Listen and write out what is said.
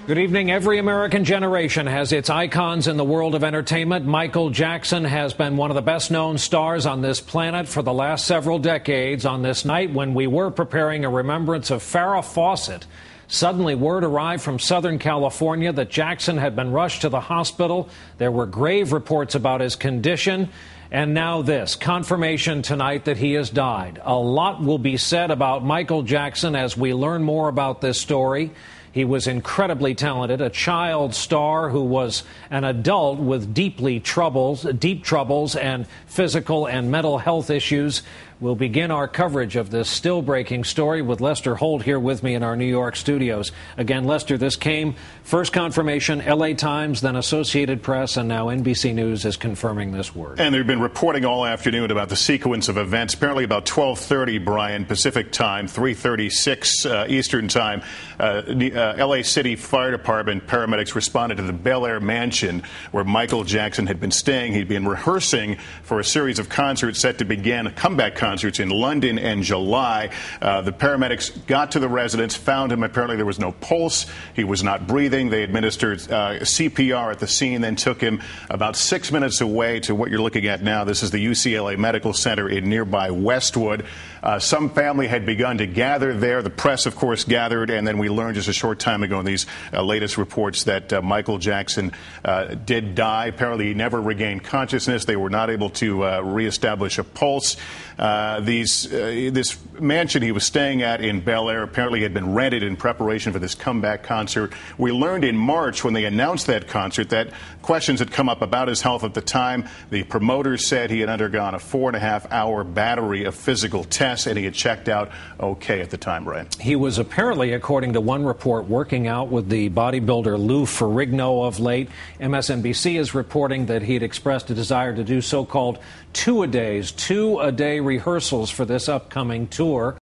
Good evening. Every American generation has its icons in the world of entertainment. Michael Jackson has been one of the best-known stars on this planet for the last several decades. On this night, when we were preparing a remembrance of Farrah Fawcett, suddenly word arrived from Southern California that Jackson had been rushed to the hospital. There were grave reports about his condition. And now this, confirmation tonight that he has died. A lot will be said about Michael Jackson as we learn more about this story. He was incredibly talented, a child star who was an adult with deep troubles and physical and mental health issues. We'll begin our coverage of this still-breaking story with Lester Holt here with me in our New York studios. Again, Lester, this came, first confirmation, L.A. Times, then Associated Press, and now NBC News is confirming this word. And they've been reporting all afternoon about the sequence of events. Apparently about 12:30, Brian, Pacific time, 3:36 Eastern time. L.A. City Fire Department paramedics responded to the Bel Air mansion where Michael Jackson had been staying. He'd been rehearsing for a series of concerts set to begin, comeback concerts in London in July. The paramedics got to the residence, found him. Apparently there was no pulse. He was not breathing. They administered CPR at the scene, then took him about 6 minutes away to what you're looking at now. This is the UCLA Medical Center in nearby Westwood. Some family had begun to gather there. The press, of course, gathered, and then we learned just a short time ago in these latest reports that Michael Jackson did die. Apparently he never regained consciousness. They were not able to reestablish a pulse. This mansion he was staying at in Bel Air apparently had been rented in preparation for this comeback concert. We learned in March when they announced that concert that questions had come up about his health at the time. The promoters said he had undergone a 4.5-hour battery of physical tests and he had checked out okay at the time, Brian. He was apparently, according to one report, working out with the bodybuilder Lou Ferrigno of late. MSNBC is reporting that he had expressed a desire to do so-called two-a-day rehearsals for this upcoming tour.